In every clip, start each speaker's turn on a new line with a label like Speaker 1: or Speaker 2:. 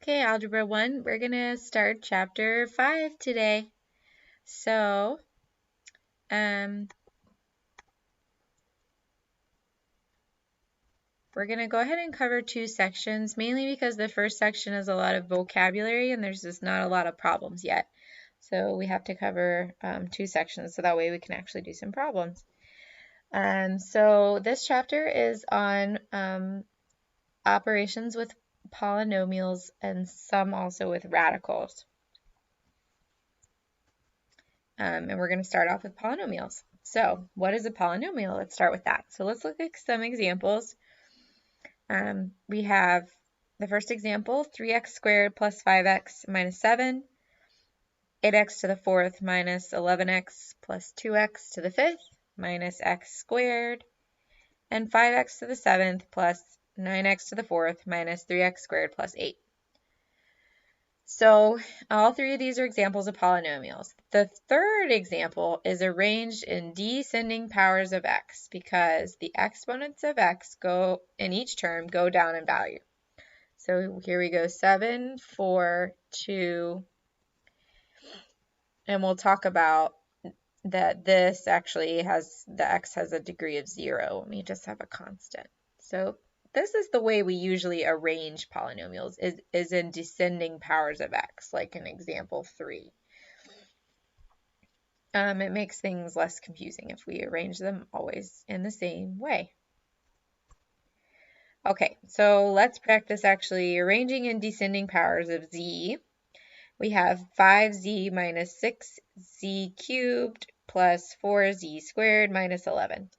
Speaker 1: Okay, Algebra 1, we're going to start Chapter 5 today. So, we're going to go ahead and cover two sections, mainly because the first section is a lot of vocabulary and there's just not a lot of problems yet. So we have to cover two sections so that way we can actually do some problems. So this chapter is on operations with polynomials and some also with radicals. And we're going to start off with polynomials. So what is a polynomial? Let's start with that. So let's look at some examples. We have the first example, 3x squared plus 5x minus 7, 8x to the fourth minus 11x plus 2x to the fifth minus x squared, and 5x to the seventh plus 9x to the fourth minus 3x squared plus 8. So all three of these are examples of polynomials. The third example is arranged in descending powers of x because the exponents of x go in each term go down in value. So here we go, 7, 4, 2, and we'll talk about that this actually has, the x has a degree of 0. Let me just have a constant. So this is the way we usually arrange polynomials, is in descending powers of x, like in example 3. It makes things less confusing if we arrange them always in the same way. Okay, so let's practice actually arranging in descending powers of z. We have 5z minus 6z cubed plus 4z squared minus 11.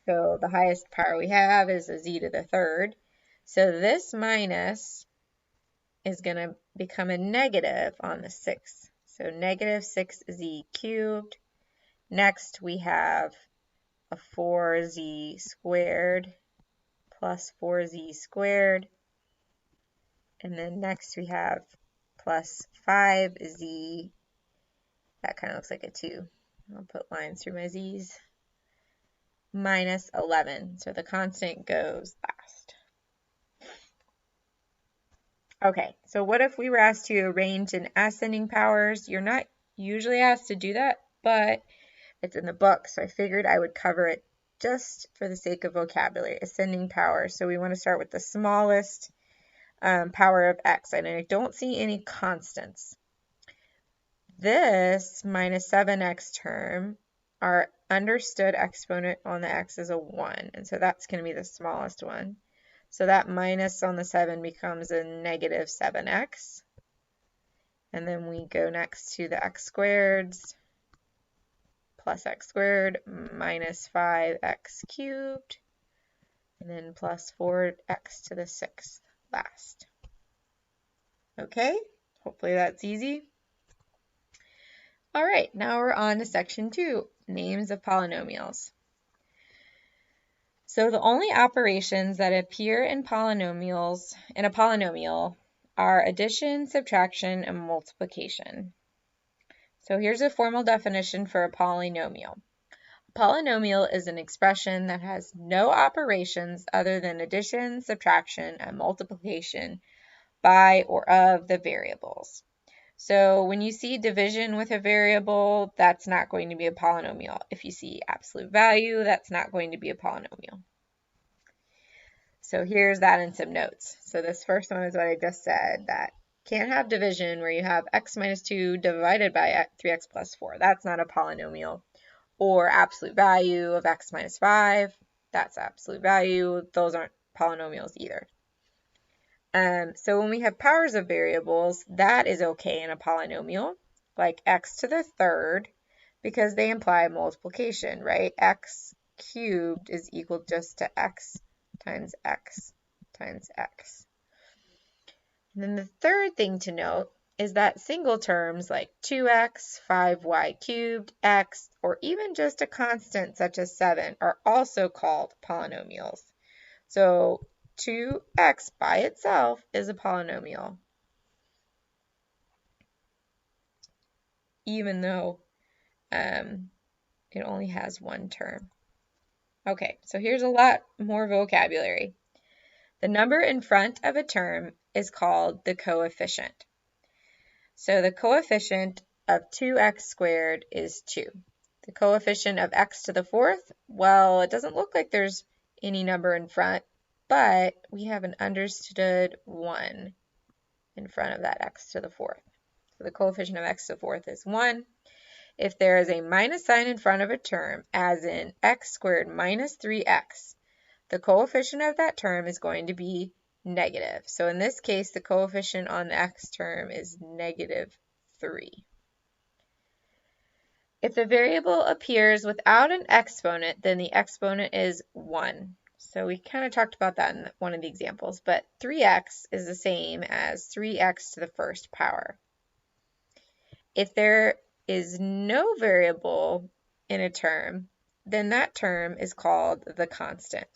Speaker 1: So the highest power we have is a z to the third. So this minus is going to become a negative on the 6th. So negative 6z cubed. Next we have a 4z squared plus 4z squared. And then next we have plus 5z. That kind of looks like a 2. I'll put lines through my z's. Minus 11. So the constant goes last. Okay, so what if we were asked to arrange in ascending powers? You're not usually asked to do that, but it's in the book, so I figured I would cover it just for the sake of vocabulary, ascending power. So we want to start with the smallest power of x, and I don't see any constants. This minus 7x term, our understood exponent on the x is a 1, and so that's going to be the smallest one. So that minus on the 7 becomes a negative 7x. And then we go next to the x squareds, plus x squared minus 5x cubed, and then plus 4x to the 6th last. Okay, hopefully that's easy. All right, now we're on to section 2, names of polynomials. So the only operations that appear in polynomials, in a polynomial, are addition, subtraction, and multiplication. So here's a formal definition for a polynomial. A polynomial is an expression that has no operations other than addition, subtraction, and multiplication by or of the variables. So when you see division with a variable, that's not going to be a polynomial. If you see absolute value, that's not going to be a polynomial. So here's that in some notes. So this first one is what I just said, that can't have division where you have x minus 2 divided by 3x plus 4. That's not a polynomial. Or absolute value of x minus 5. That's absolute value. Those aren't polynomials either. So when we have powers of variables, that is okay in a polynomial, like x to the third, because they imply multiplication, right? X cubed is equal just to x times x times x. And then the third thing to note is that single terms like 2x, 5y cubed, x, or even just a constant such as 7 are also called polynomials. So 2x by itself is a polynomial, even though it only has one term. Okay, so here's a lot more vocabulary. The number in front of a term is called the coefficient. So the coefficient of 2x squared is 2. The coefficient of x to the fourth, well, it doesn't look like there's any number in front, but we have an understood 1 in front of that x to the fourth. So the coefficient of x to the fourth is 1. If there is a minus sign in front of a term, as in x squared minus 3x, the coefficient of that term is going to be negative. So in this case, the coefficient on the x term is negative 3. If the variable appears without an exponent, then the exponent is 1. So we kind of talked about that in one of the examples, but 3x is the same as 3x to the first power. If there is no variable in a term, then that term is called the constant.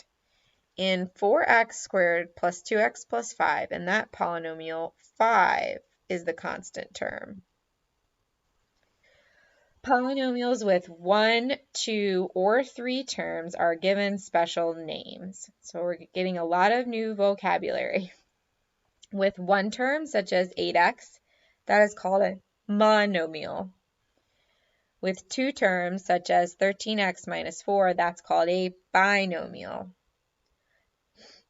Speaker 1: In 4x squared plus 2x plus 5, in that polynomial, 5 is the constant term. Polynomials with 1, 2, or 3 terms are given special names. So we're getting a lot of new vocabulary. With one term, such as 8x, that is called a monomial. With two terms, such as 13x minus 4, that's called a binomial.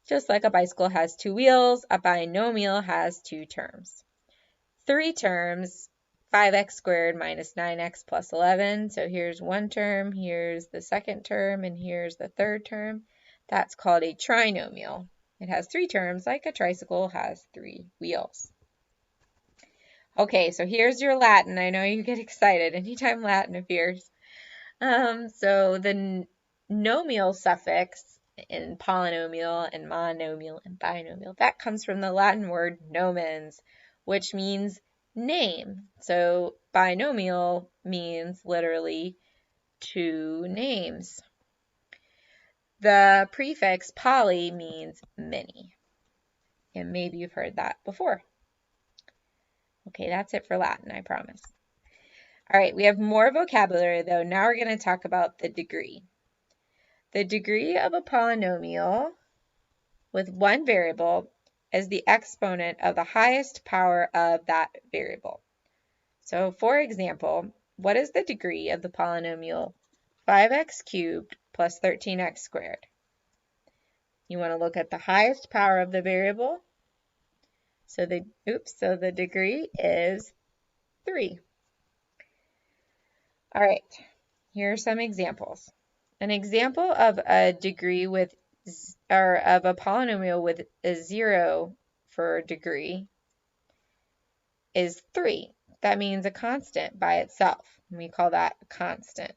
Speaker 1: Just like a bicycle has two wheels, a binomial has two terms. 3 terms, 5x squared minus 9x plus 11. So here's one term, here's the second term, and here's the third term. That's called a trinomial. It has 3 terms, like a tricycle has 3 wheels. Okay, so here's your Latin. I know you get excited anytime Latin appears. So the nomial suffix in polynomial and monomial and binomial, that comes from the Latin word nomens, which means name. So binomial means literally 2 names. The prefix poly means many. And maybe you've heard that before. Okay, that's it for Latin, I promise. All right, we have more vocabulary though. Now we're going to talk about the degree. The degree of a polynomial with one variable is the exponent of the highest power of that variable. So for example, what is the degree of the polynomial 5x cubed plus 13x squared? You want to look at the highest power of the variable. So the degree is 3. All right, here are some examples. An example of a degree with, or of a polynomial with a 0 for degree is 3. That means a constant by itself. We call that a constant.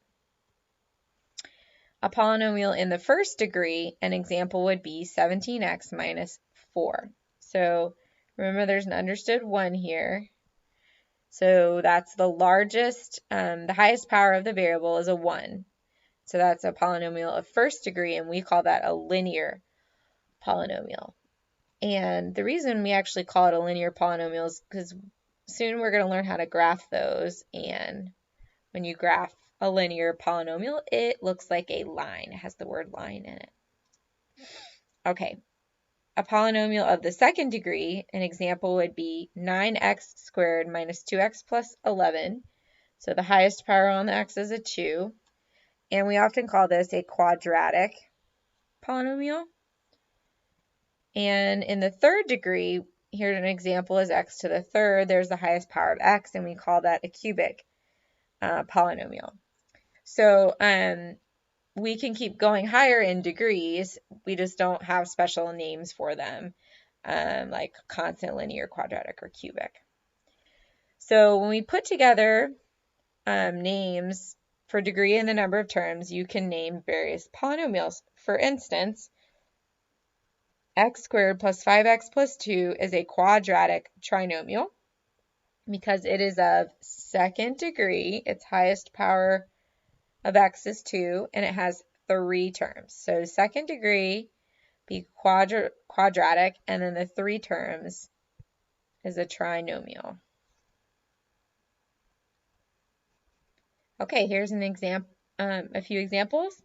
Speaker 1: A polynomial in the first degree, an example would be 17x minus 4. So remember there's an understood 1 here. So that's the largest, the highest power of the variable is a 1. So that's a polynomial of first degree, and we call that a linear polynomial. And the reason we actually call it a linear polynomial is because soon we're going to learn how to graph those. And when you graph a linear polynomial, it looks like a line. It has the word line in it. Okay. A polynomial of the second degree, an example would be 9x squared minus 2x plus 11. So the highest power on the x is a 2. And we often call this a quadratic polynomial. And in the third degree, here's an example is x to the third. There's the highest power of x, and we call that a cubic polynomial. So we can keep going higher in degrees. We just don't have special names for them, like constant, linear, quadratic, or cubic. So when we put together names for degree and the number of terms, you can name various polynomials. For instance, x squared plus 5x plus 2 is a quadratic trinomial because it is of second degree. Its highest power of x is 2, and it has 3 terms. So second degree be quadratic, and then the 3 terms is a trinomial. Okay, here's an example, a few examples.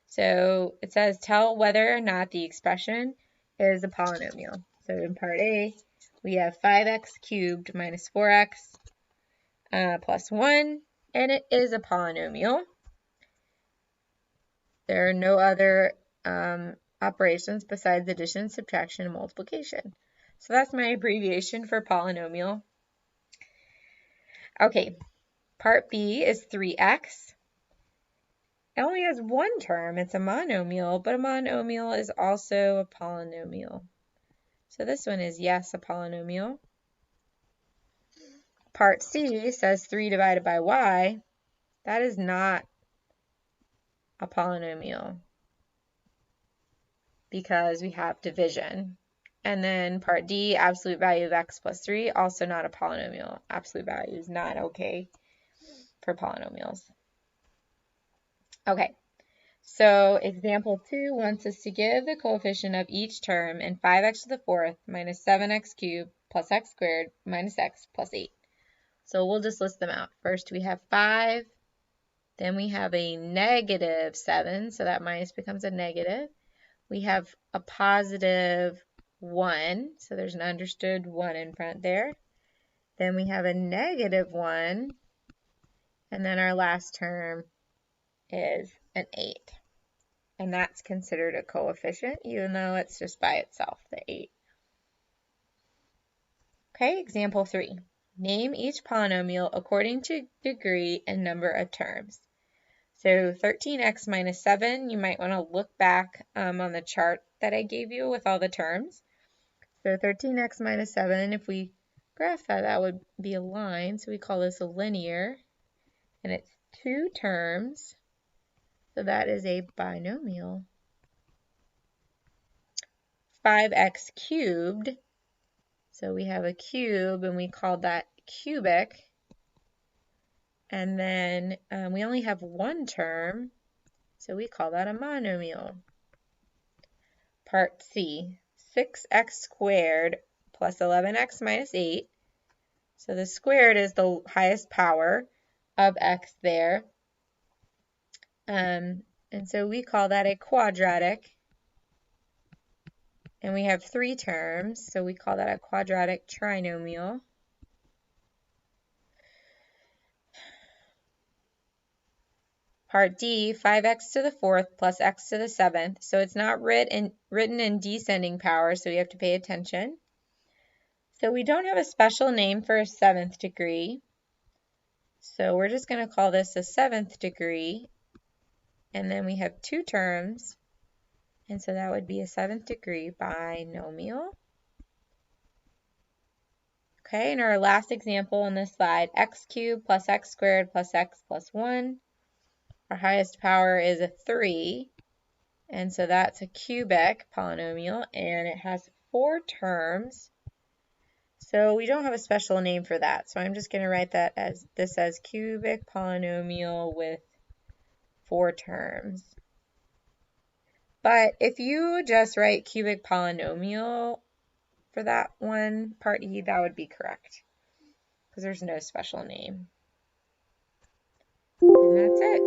Speaker 1: So it says tell whether or not the expression is a polynomial. So in part A, we have 5x cubed minus 4x plus 1, and it is a polynomial. There are no other operations besides addition, subtraction, and multiplication. So that's my abbreviation for polynomial. Okay, part B is 3x. It only has one term. It's a monomial, but a monomial is also a polynomial. So this one is, yes, a polynomial. Part C says 3 divided by y. That is not a polynomial because we have division. And then part D, absolute value of x plus 3, also not a polynomial. Absolute value is not okay for polynomials. Okay, so example 2 wants us to give the coefficient of each term in 5x to the fourth minus 7x cubed plus x squared minus x plus 8. So we'll just list them out. First we have 5, then we have a negative 7, so that minus becomes a negative. We have a positive 1, so there's an understood 1 in front there. Then we have a negative 1, and then our last term is an 8. And that's considered a coefficient, even though it's just by itself, the 8. Okay, example 3. Name each polynomial according to degree and number of terms. So 13x minus 7, you might want to look back on the chart that I gave you with all the terms. So 13x minus 7, if we graph that, that would be a line. So we call this a linear, and it's 2 terms. So that is a binomial. 5x cubed. So we have a cube, and we call that cubic. And then we only have one term, so we call that a monomial. Part C, 6x squared plus 11x minus 8. So the squared is the highest power of x there. And so we call that a quadratic. And we have 3 terms, so we call that a quadratic trinomial. Part D, 5x to the fourth plus x to the seventh. So it's not written in descending power, so we have to pay attention. So we don't have a special name for a 7th degree. So we're just going to call this a 7th degree. And then we have 2 terms. And so that would be a 7th degree binomial. Okay, and our last example on this slide, x cubed plus x squared plus x plus 1. Our highest power is a 3, and so that's a cubic polynomial, and it has 4 terms. So we don't have a special name for that, so I'm just going to write that as this as cubic polynomial with 4 terms. But if you just write cubic polynomial for that one, part E, that would be correct, because there's no special name. And that's it.